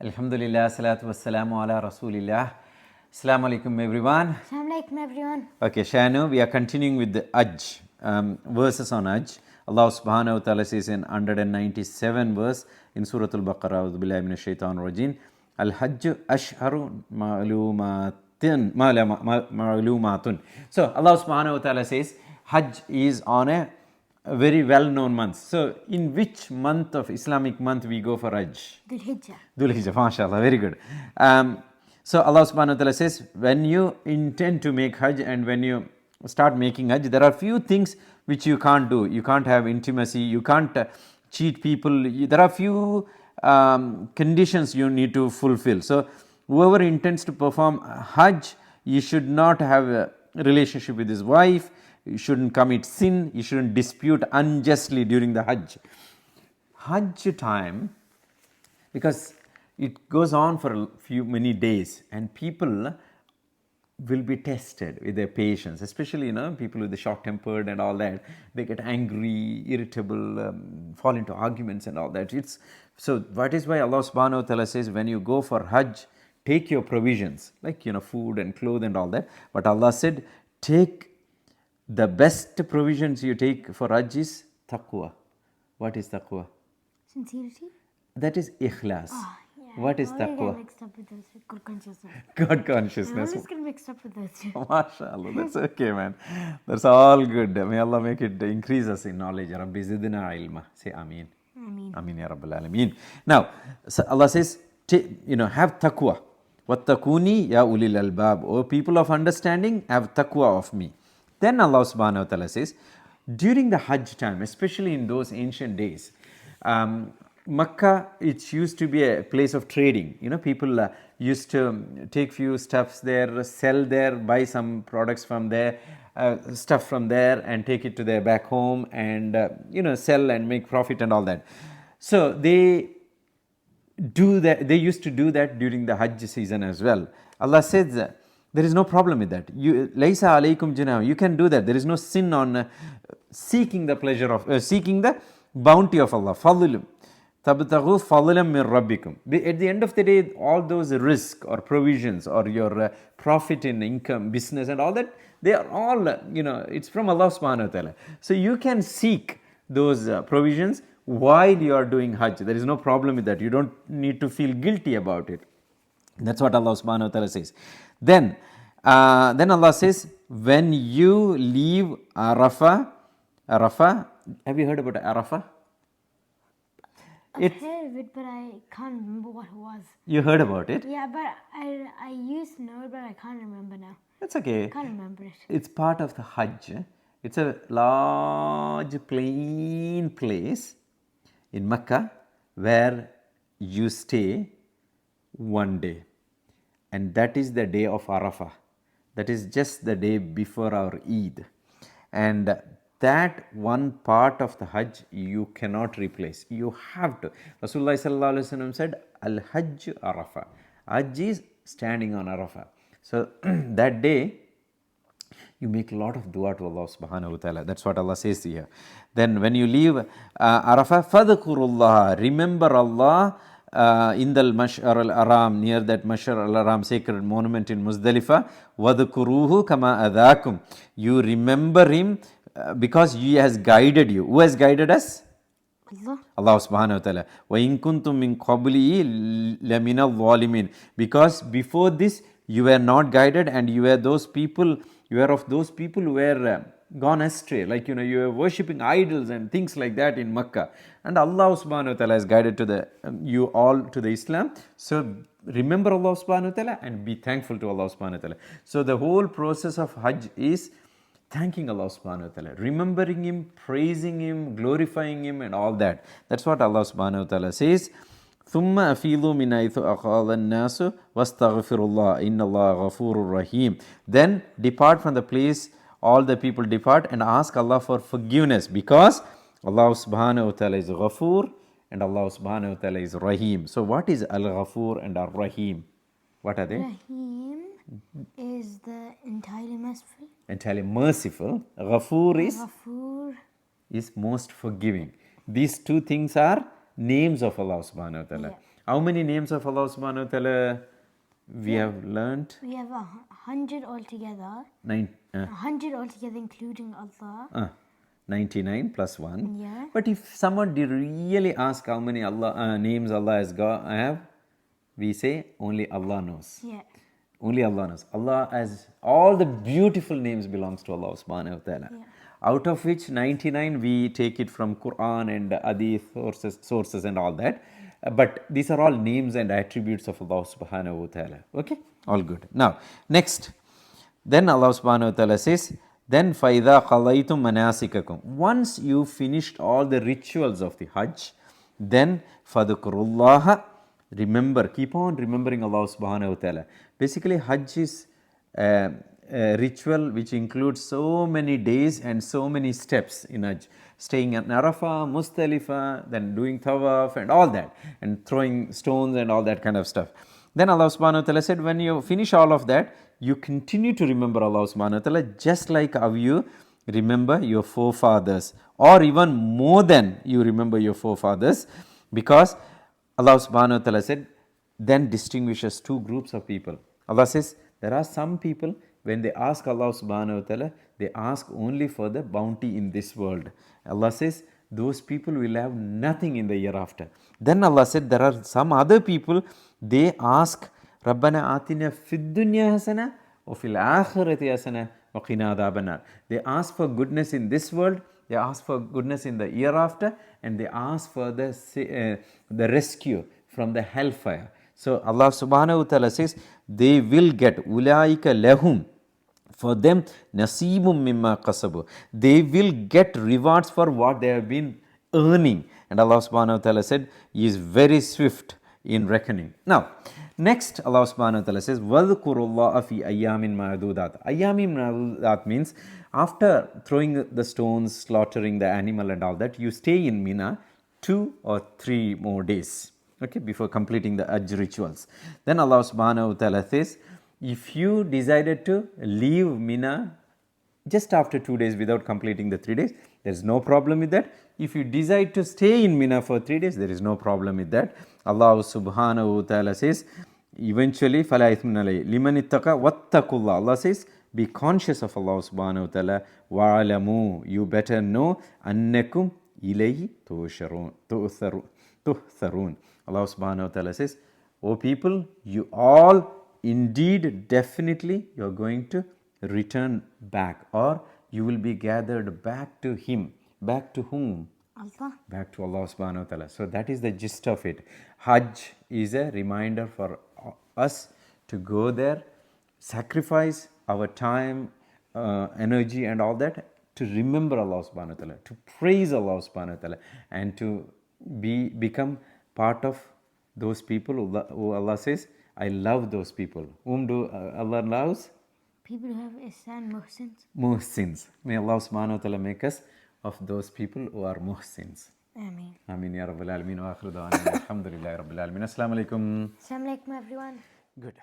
Alhamdulillah, salatu wassalamu ala rasulillah. Assalamu alaikum everyone. Assalamu alaikum everyone. Okay, Shanu, we are continuing with the Hajj, verses on Hajj. Allah subhanahu wa ta'ala says in 197 verse in Surah Al-Baqara, A'udhu billahi minash shaitanir rajim, Al-Hajj ashharu ma'lumatun. So Allah subhanahu wa ta'ala says Hajj is on a very well-known month. So in which month of Islamic month we go for Hajj? Dhul Hijjah. Dhul Hijjah, mashallah, very good. So Allah subhanahu wa ta'ala says, when you intend to make Hajj and when you start making Hajj, there are few things which you can't do. You can't have intimacy, you can't cheat people. There are few conditions you need to fulfill. So whoever intends to perform Hajj, you should not have a relationship with his wife, you shouldn't commit sin, you shouldn't dispute unjustly during the Hajj. Hajj time, because it goes on for many days and people will be tested with their patience, especially people with the short-tempered and all that. They get angry, irritable, fall into arguments and all that. So that is why Allah subhanahu wa ta'ala says, when you go for Hajj, take your provisions like food and clothes and all that. But Allah said, take the best provisions you take for Hajj is taqwa. What is taqwa? Sincerity? That is ikhlas. Oh, yeah. What is I taqwa? get mixed up with those. Good consciousness. God consciousness. I always get mixed up with those two. MashaAllah, that's okay, man. That's all good. May Allah make it increase us in knowledge. Rabbi zidna ilma. Say Ameen. Ameen. Ameen ya Rabbil Alameen. Now, so Allah says, have taqwa. Wattaquni ya ulil albab. O people of understanding, have taqwa of me. Then Allah subhanahu wa ta'ala says, during the Hajj time, especially in those ancient days, Makkah, it used to be a place of trading. People used to take few stuffs there, sell there, buy some products from there, stuff from there and take it to their back home and, sell and make profit and all that. So they do that. They used to do that during the Hajj season as well. Allah says there is no problem with that. Laysa alaykum junah. You can do that. There is no sin on seeking the pleasure of, seeking the bounty of Allah. Fadlum. Tabtaghu fadlan min rabbikum. At the end of the day, all those risk or provisions or your profit in income, business and all that, they are all, it's from Allah subhanahu wa ta'ala. So you can seek those provisions while you are doing Hajj. There is no problem with that. You don't need to feel guilty about it. That's what Allah subhanahu wa ta'ala says. Then Allah says, when you leave Arafah, have you heard about Arafah? I've heard of it, but I can't remember what it was. You heard about it? Yeah, but I used to know it, but I can't remember now. That's okay. I can't remember it. It's part of the Hajj. It's a large plain place in Mecca where you stay one day. And that is the day of Arafah. That is just the day before our Eid. And that one part of the Hajj you cannot replace. You have to. Rasulullah sallallahu alaihi wasallam said, Al-Hajj Arafah. Hajj is standing on Arafah. So that day you make a lot of dua to Allah subhanahu wa ta'ala. That's what Allah says here. Then when you leave Arafah, fadhkurullah, remember Allah in the Mash'ar al-Aram, near that Mash'ar al-Aram sacred monument in Muzdalifah. Wadhkuruhu kama adakum. You remember Him because He has guided you. Who has guided us? Allah subhanahu wa ta'ala. Wa in kuntum min qablihi lamina al-zalimin. Because before this you were not guided and you were of those people who were gone astray, like you were worshipping idols and things like that in Makkah, and Allah subhanahu wa ta'ala has guided to you all to the Islam. So remember Allah subhanahu wa ta'ala and be thankful to Allah subhanahu wa ta'ala. So the whole process of Hajj is thanking Allah subhanahu wa ta'ala, remembering Him, praising Him, glorifying Him and all that. That's what Allah subhanahu wa ta'ala says. ثُمَّ أَفِيضُوا مِنْ حَيْثُ أَفَاضَ النَّاسُ وَاسْتَغْفِرُوا اللَّهَ إِنَّ اللَّهَ غَفُورٌ رَحِيمٌ. Then depart from the place, all the people depart and ask Allah for forgiveness, because Allah subhanahu wa ta'ala is Ghafoor and Allah subhanahu wa ta'ala is Rahim. So what is Al-Ghafoor and Ar-Rahim? What are they? Rahim is the entirely merciful. Entirely merciful. Ghafoor is Ghafoor most forgiving. These two things are names of Allah subhanahu wa ta'ala. Yeah. How many names of Allah subhanahu wa ta'ala we have learnt? We have 100 altogether. 100 altogether, including Allah. 99 plus 1. Yeah. But if someone did really ask how many Allah names Allah has got, we say only Allah knows. Yeah. Only Allah knows. Allah has all the beautiful names belongs to Allah subhanahu wa ta'ala. Yeah. Out of which 99 we take it from Quran and Hadith sources and all that. But these are all names and attributes of Allah subhanahu wa ta'ala. Okay? All good. Now, next. Then Allah subhanahu wa ta'ala says, then فَإِذَا قَضَيْتُم مَنَاسِكَكُمْ. Once you finished all the rituals of the Hajj, then فَذُكُرُوا اللَّهَ. Remember, keep on remembering Allah subhanahu wa ta'ala. Basically, Hajj is a ritual which includes so many days and so many steps in Hajj. Staying at Arafah, Muzdalifah, then doing Tawaf and all that, and throwing stones and all that kind of stuff. Then Allah subhanahu wa ta'ala said, when you finish all of that, you continue to remember Allah subhanahu wa ta'ala just like how you remember your forefathers, or even more than you remember your forefathers, because Allah subhanahu wa ta'ala said, then distinguishes two groups of people. Allah says, there are some people, when they ask Allah subhanahu wa ta'ala, they ask only for the bounty in this world. Allah says, those people will have nothing in the year after. Then Allah said, there are some other people, they ask, Rabbana atina fid dunya hasana wa fil akhirati hasana wa qina adhaban nar. They ask for goodness in this world, they ask for goodness in the year after, and they ask for the rescue from the hellfire. So Allah subhanahu wa ta'ala says, they will get ulaika lahum. For them, nasibum mimma qasabu. They will get rewards for what they have been earning. And Allah subhanahu wa ta'ala said, He is very swift in reckoning. Now, next Allah subhanahu wa ta'ala says, وَذْكُرُوا اللَّهَ فِي أَيَّامٍ مَعْدُودَاتٍ. Ayyamin ma'dudat means, after throwing the stones, slaughtering the animal and all that, you stay in Mina 2 or 3 more days, okay, before completing the Hajj rituals. Then Allah subhanahu wa ta'ala says, if you decided to leave Mina just after 2 days without completing the 3 days, there is no problem with that. If you decide to stay in Mina for 3 days, there is no problem with that. Allah subhanahu wa ta'ala says, eventually, فَلَا إِثْمٍ عَلَيْهِ لِمَنِ اتَّقَى وَاتَّقُوا اللَّهَ. Allah says, be conscious of Allah subhanahu wa ta'ala. وَعَلَمُوا. You better know, أَنَّكُمْ إِلَيْهِ تُحْثَرُونَ. Allah subhanahu wa ta'ala says, O people, you all indeed, definitely, you are going to return back, or you will be gathered back to Him. Back to whom? Allah. Back to Allah subhanahu wa ta'ala. So that is the gist of it. Hajj is a reminder for us to go there, sacrifice our time, energy and all that, to remember Allah subhanahu wa ta'ala, to praise Allah subhanahu wa ta'ala, and to become part of those people who Allah says, I love those people. Whom do Allah loves? People who have ihsan, muhsins. Muhsins. May Allah subhanahu wa ta'ala make us of those people who are muhsins. Ameen. Ameen ya Rabbil Alameen wa akhiru da'wana alhamdulillahi Rabbil Alameen. Assalamu alaikum. Assalamu alaikum, everyone. Good.